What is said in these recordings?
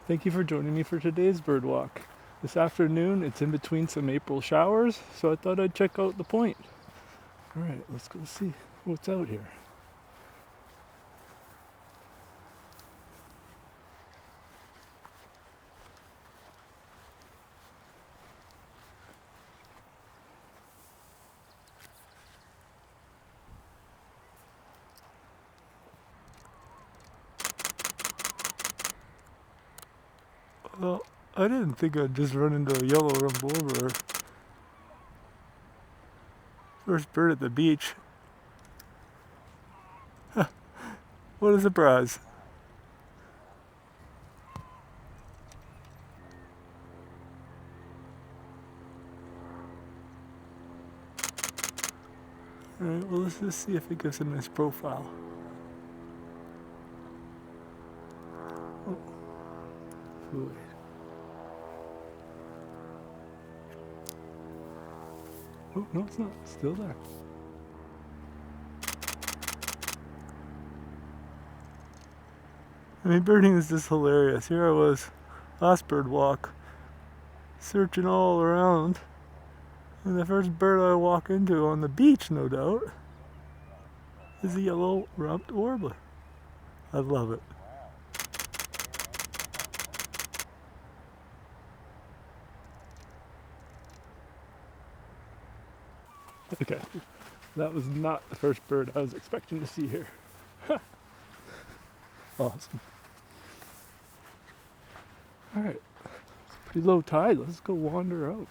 Thank you for joining me for today's bird walk. This afternoon it's in between some April showers, so I thought I'd check out the point. Alright, let's go see what's out here. Well, I didn't think I'd just run into a yellow-rumped warbler. First bird at the beach. What a surprise. Alright, well let's just see if it gives a nice profile. Oh, wait. Oh, no it's not. It's still there. I mean, birding is just hilarious. Here I was, last bird walk, searching all around, and the first bird I walk into on the beach, no doubt, is a yellow-rumped warbler. I love it. Okay, that was not the first bird I was expecting to see here. Awesome. Alright, it's pretty low tide. Let's go wander out.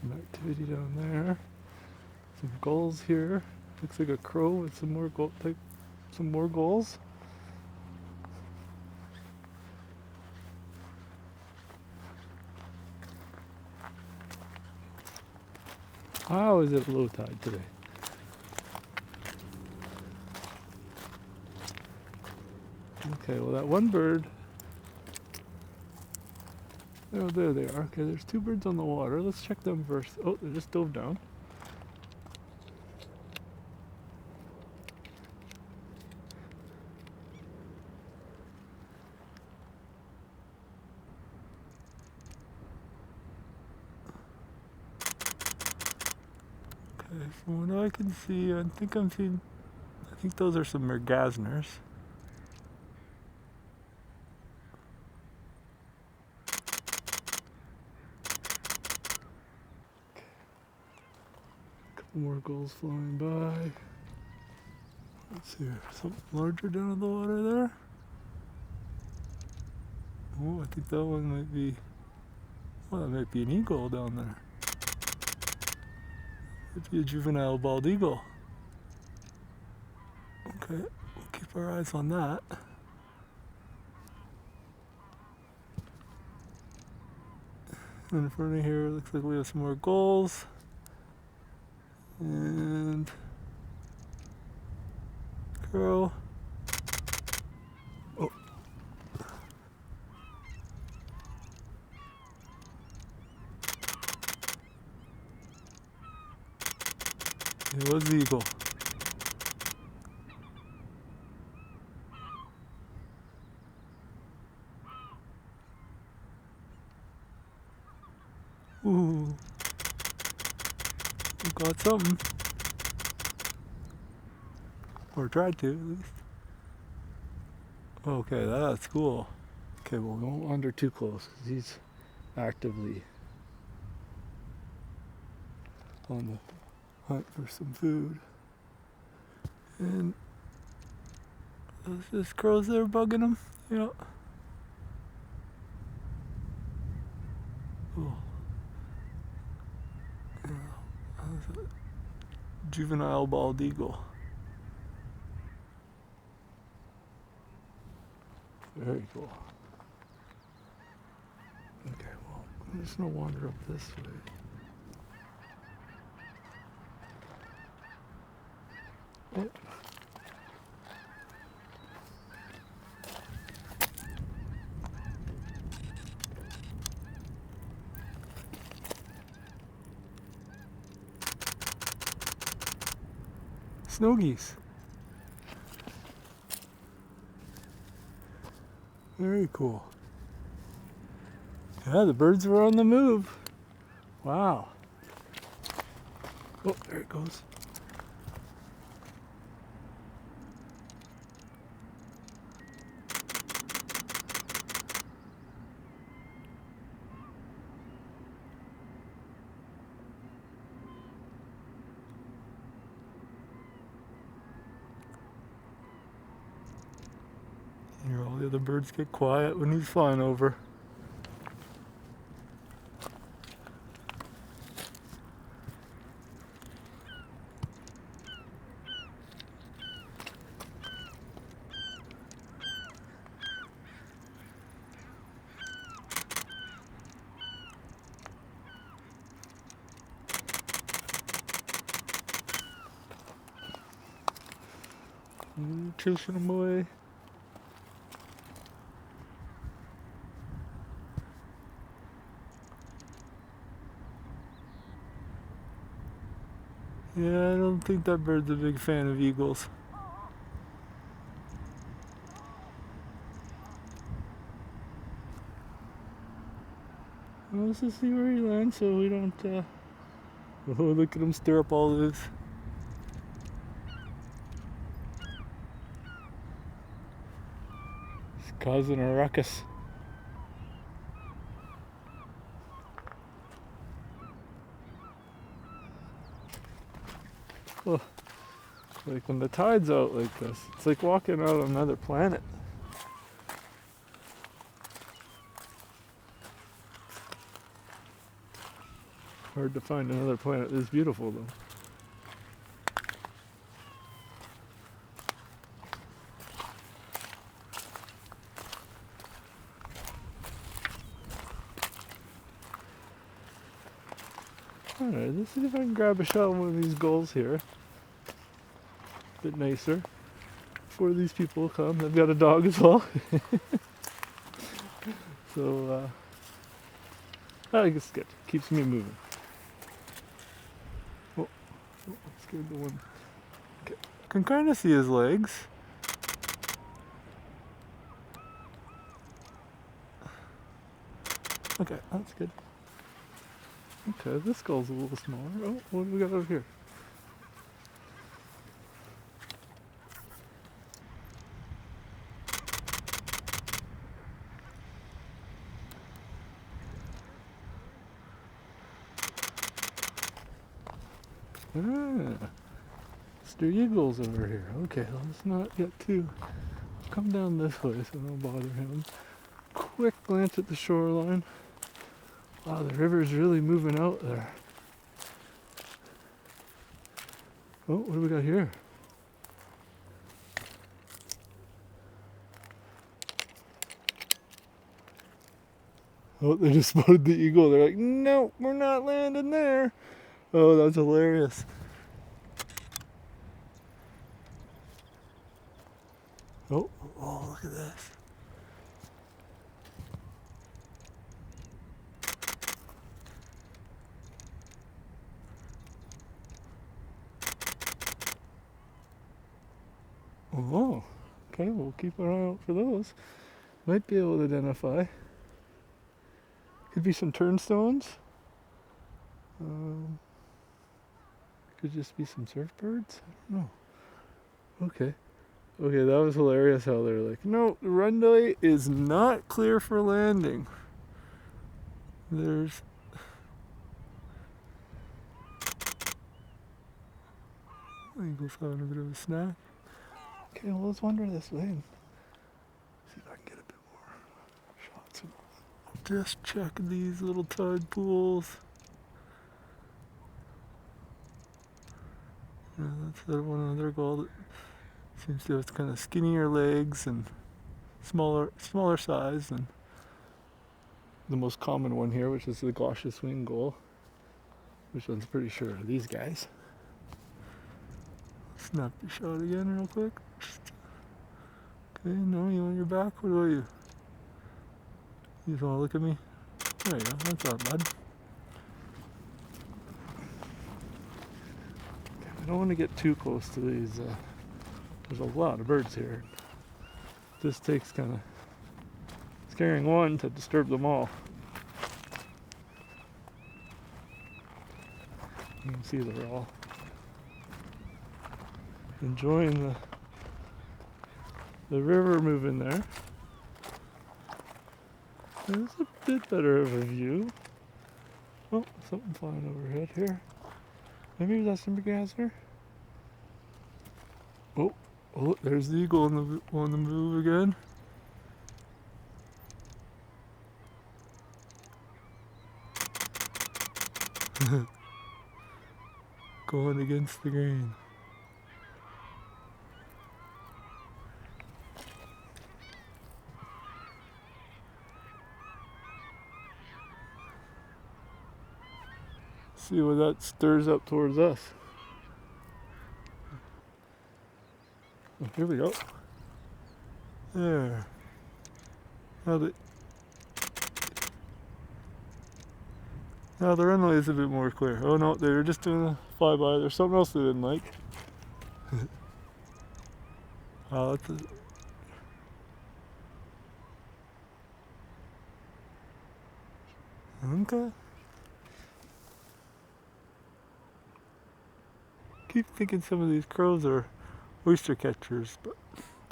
Some activity down there. Some gulls here. Looks like a crow with some more gulls. How is it low tide today? Okay, well that one bird. Oh, there they are. Okay, there's two birds on the water. Let's check them first. Oh, they just dove down. Okay, from what I can see, I think those are some mergazners. Couple more gulls flying by. Let's see, something larger down in the water there. Oh, I think that one might be, well, that might be an eagle down there. Might be a juvenile bald eagle. Okay, we'll keep our eyes on that. In front of here, looks like we have some more gulls. And crow. Oh. It was the eagle. Ooh. We got something. Or tried to, at least. Okay, that's cool. Okay, well, we won't wander too close because he's actively on the hunt for some food. And those just crows there bugging him. Yeah. Oh. Yeah. That's a juvenile bald eagle. Very cool. Okay, well, I'm just gonna wander up this way. Oh. Snow geese. Very cool. Yeah, the birds were on the move. Wow. Oh, there it goes. Here, all the other birds get quiet when he's flying over. Chasing them away. Yeah, I don't think that bird's a big fan of eagles. Well, let's just see where he lands so we don't, oh, look at him stir up all this. He's causing a ruckus. Oh, like when the tide's out like this, it's like walking out on another planet. Hard to find another planet this beautiful though. Alright, let's see if I can grab a shot of one of these gulls here. A bit nicer. Before these people come. They've got a dog as well. So, I guess it's good. Keeps me moving. Oh, scared the one. Okay. Can kind of see his legs. Okay, that's good. Okay, this gull's a little smaller. Oh, what do we got over here? Ah, Mr. Eagle's over here. Okay, let's not get too... Come down this way so I don't bother him. Quick glance at the shoreline. Wow, the river's really moving out there. Oh, what do we got here? Oh, they just spotted the eagle. They're like, no, we're not landing there. Oh, that's hilarious. Oh, look at this. Oh, okay, we'll keep our eye out for those. Might be able to identify. Could be some turnstones. Could just be some surf birds. I don't know. Okay. Okay, that was hilarious how they're like, no, the runway is not clear for landing. There's... Eagle's having a bit of a snack. Okay, well, let's wander this way and see if I can get a bit more shots. Just check these little tide pools. Yeah, that's that one other gull that seems to have kind of skinnier legs and smaller size than the most common one here, which is the glaucious wing gull. Which one's pretty sure of these guys. Snap your shot again real quick. Okay, no, you on your back? What about you? You just want to look at me? There you go, that's not bad. I don't want to get too close to these. There's a lot of birds here. This takes kind of scaring one to disturb them all. You can see they're all enjoying the river moving there. There's a bit better of a view. Oh, something flying overhead here. Maybe that's some merganser. Oh, there's the eagle on the move again. Going against the grain. See what that stirs up towards us. Oh, here we go. There. Now the runway is a bit more clear. Oh no, they were just doing a flyby. There's something else they didn't like. Oh, that's okay. Keep thinking some of these crows are oyster catchers, but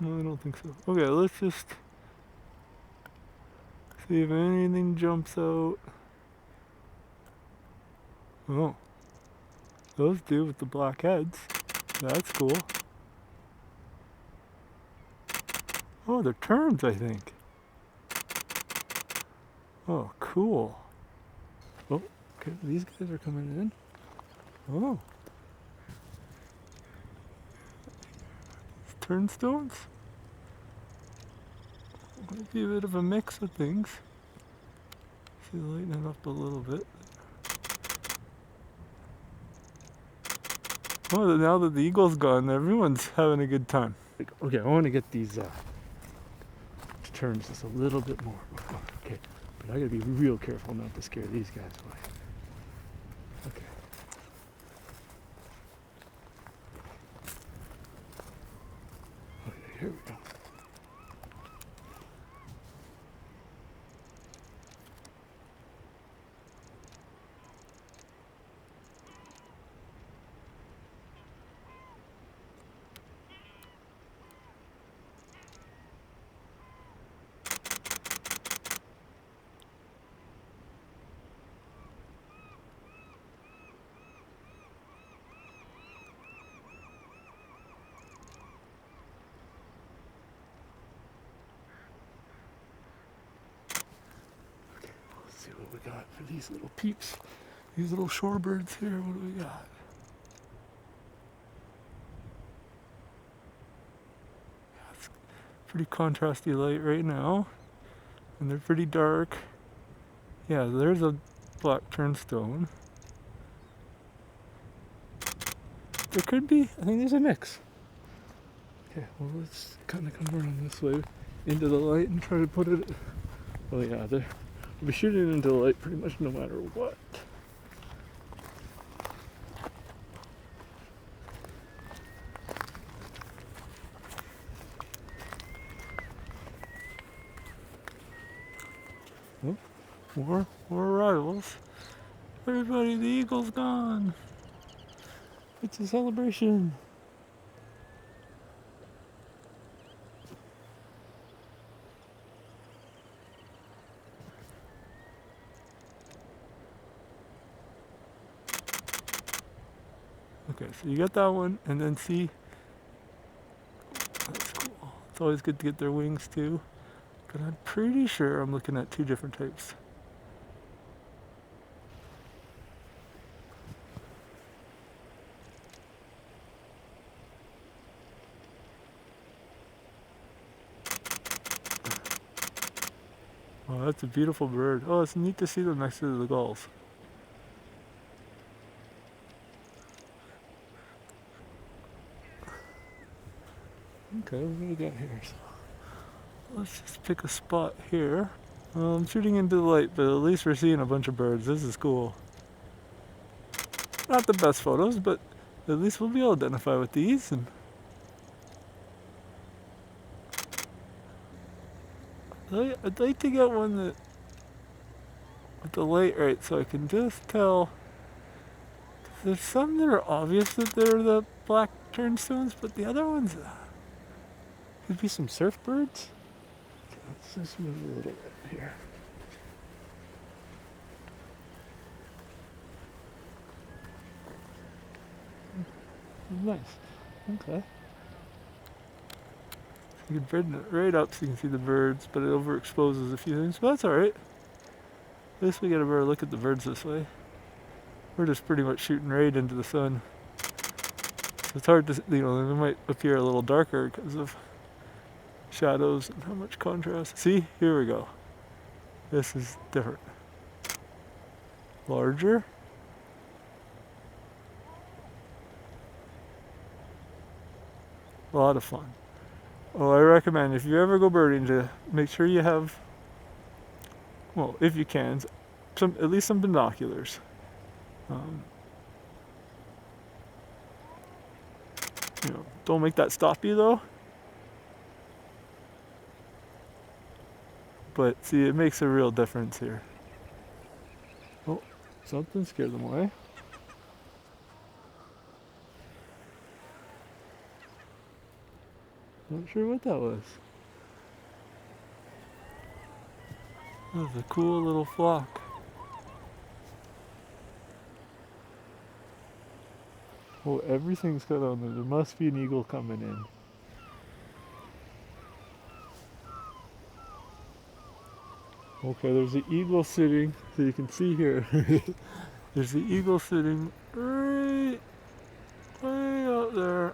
no, I don't think so. Okay, let's just see if anything jumps out. Oh, those do with the black heads. That's cool. Oh, they're terns, I think. Oh, cool. Oh, okay, these guys are coming in. Oh. Turnstones? Might be a bit of a mix of things. See, lighten it up a little bit. Well, now that the eagle's gone, everyone's having a good time. Okay, I want to get these terns just a little bit more. Okay, but I gotta be real careful not to scare these guys away. Okay. Okay, here we go. See what we got for these little peeps, these little shorebirds here. What do we got? It's pretty contrasty light right now, and they're pretty dark. Yeah, there's a black turnstone. There could be, I think there's a mix. Okay, well let's kind of come around this way into the light and try to put it. Oh yeah, there. We'll be shooting into the light pretty much no matter what. Oh, more arrivals. Everybody, the eagle's gone. It's a celebration. Okay, so you got that one, and then see, that's cool. It's always good to get their wings too, but I'm pretty sure I'm looking at two different types. Oh, that's a beautiful bird. Oh, it's neat to see them next to the gulls. Okay, what do we got here? So let's just pick a spot here. I'm shooting into the light, but at least we're seeing a bunch of birds. This is cool. Not the best photos, but At least we'll be able to identify with these. And I'd like to get one that with the light right, so I can just tell. There's some that are obvious that they're the black turnstones, but the other ones could be some surfbirds. Okay, let's just move a little bit here. Nice. Okay. You can bring it right up so you can see the birds, but it overexposes a few things, but that's alright. At least we get a better look at the birds this way. We're just pretty much shooting right into the sun. So it's hard to, they might appear a little darker because of shadows and how much contrast. See, here we go. This is different. Larger. A lot of fun. Oh, I recommend if you ever go birding to make sure you have, well, if you can, at least some binoculars. Don't make that stop you though. But see, it makes a real difference here. Oh, something scared them away. Not sure what that was. That was a cool little flock. Oh, everything's cut on there. There must be an eagle coming in. Okay, there's the eagle sitting, so you can see here. There's the eagle sitting right way out there.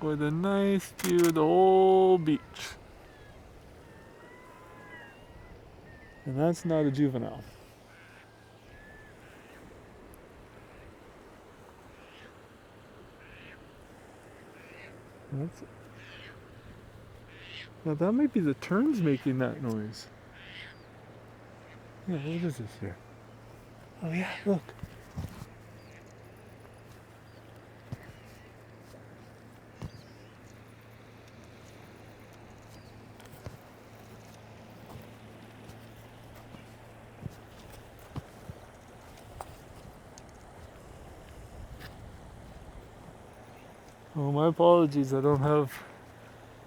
With a nice view of the whole beach. And that's not a juvenile. That's it. Now that might be the terns making that noise. Yeah, what is this here? Oh yeah, look. Oh, my apologies, I don't have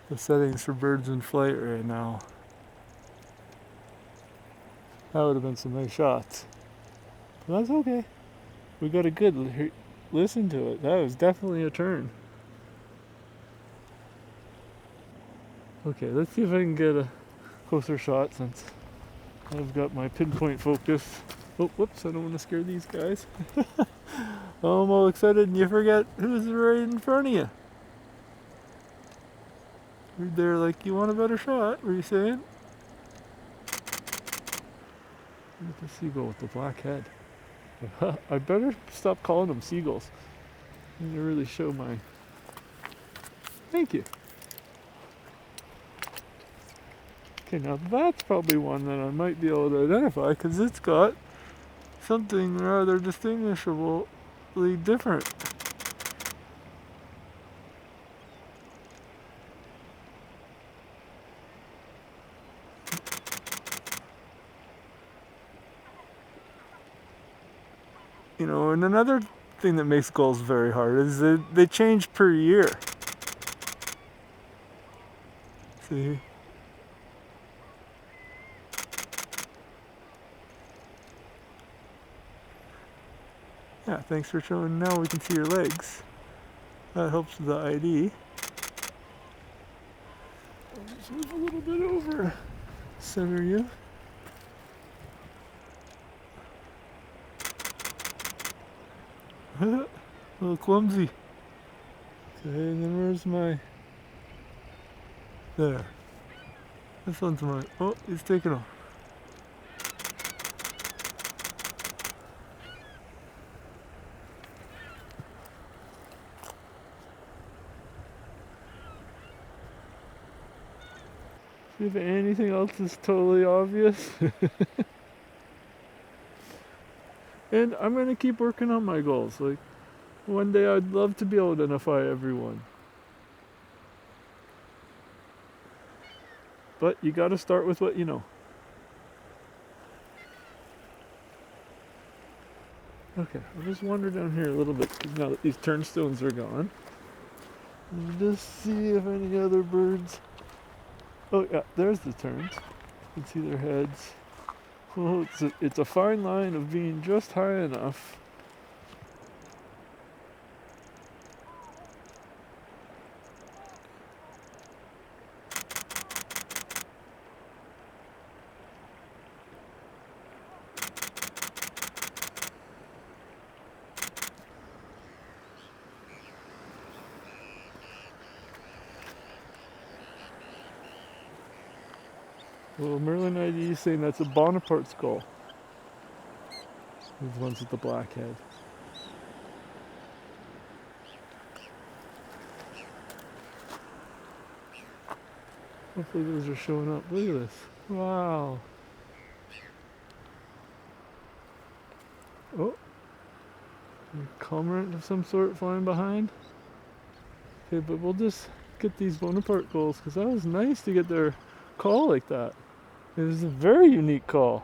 the settings for birds in flight right now. That would have been some nice shots. But that's okay. We got a good listen to it. That was definitely a turn. Okay, let's see if I can get a closer shot since I've got my pinpoint focus. Oh, whoops, I don't want to scare these guys. I'm all excited and you forget who's right in front of you. They're like, you want a better shot? Were you saying? Look at the seagull with the black head. I better stop calling them seagulls. I need to really show my... Thank you. Okay, now that's probably one that I might be able to identify because it's got something rather distinguishably different. You know, and another thing that makes gulls very hard is that they change per year. See? Yeah, thanks for showing. Now we can see your legs. That helps with the ID. I'll just move a little bit over. Center you. A little clumsy. Okay, and then where's my... There. This one's mine. Oh, he's taking off. See if anything else is totally obvious. And I'm going to keep working on my goals. Like, one day I'd love to be able to identify everyone. But you got to start with what you know. Okay, I'll just wander down here a little bit now that these turnstones are gone. And just see if any other birds. Oh yeah, there's the terns. You can see their heads. Oh, it's a fine line of being just high enough. Well, Merlin ID is saying that's a Bonaparte skull. These ones with the black head. Hopefully those are showing up. Look at this. Wow. Oh. A cormorant of some sort flying behind. Okay, but we'll just get these Bonaparte gulls because that was nice to get their call like that. It was a very unique call.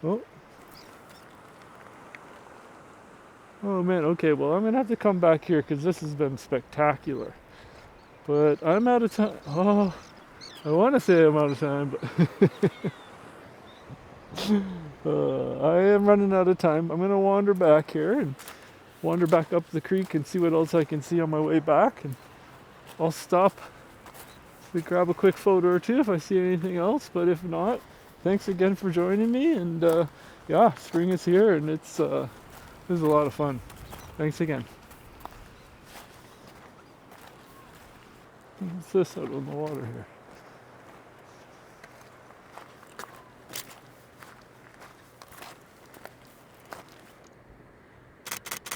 Oh. Oh man, okay, well I'm gonna have to come back here because this has been spectacular. But I'm out of time. Oh, I want to say I'm out of time, but I am running out of time. I'm gonna wander back here and wander back up the creek and see what else I can see on my way back. And I'll stop to grab a quick photo or two if I see anything else. But if not, thanks again for joining me. And yeah, spring is here and it was a lot of fun. Thanks again. What's this out on the water here?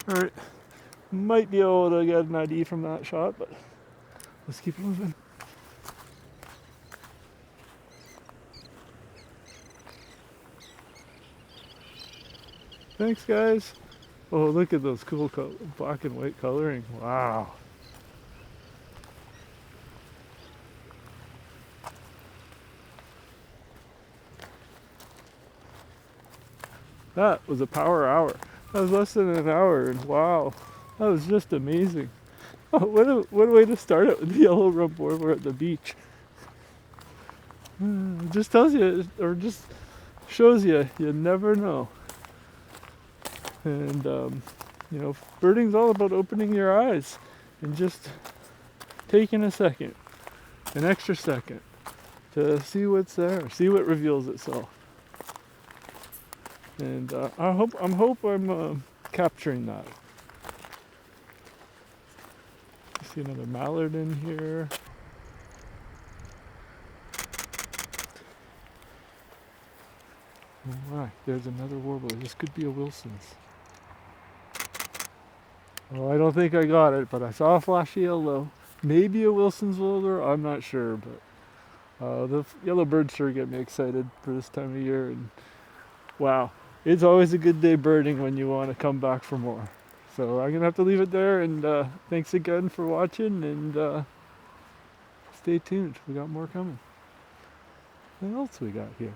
Alright, might be able to get an ID from that shot, but let's keep moving. Thanks guys. Oh, look at those cool black and white coloring. Wow. That was a power hour. That was less than an hour, and wow, that was just amazing. Oh, what a way to start it with the yellow rump warbler at the beach. It just tells you, or just shows you, you never know. And you know, birding's all about opening your eyes and just taking a second, an extra second, to see what's there, see what reveals itself. And I hope I'm capturing that. I see another mallard in here. Oh my, there's another warbler. This could be a Wilson's. Oh, I don't think I got it, but I saw a flashy yellow. Maybe a Wilson's warbler, I'm not sure, but the yellow birds sure get me excited for this time of year. And wow, it's always a good day birding when you want to come back for more. So I'm gonna have to leave it there, and thanks again for watching, and stay tuned, we got more coming. What else we got here?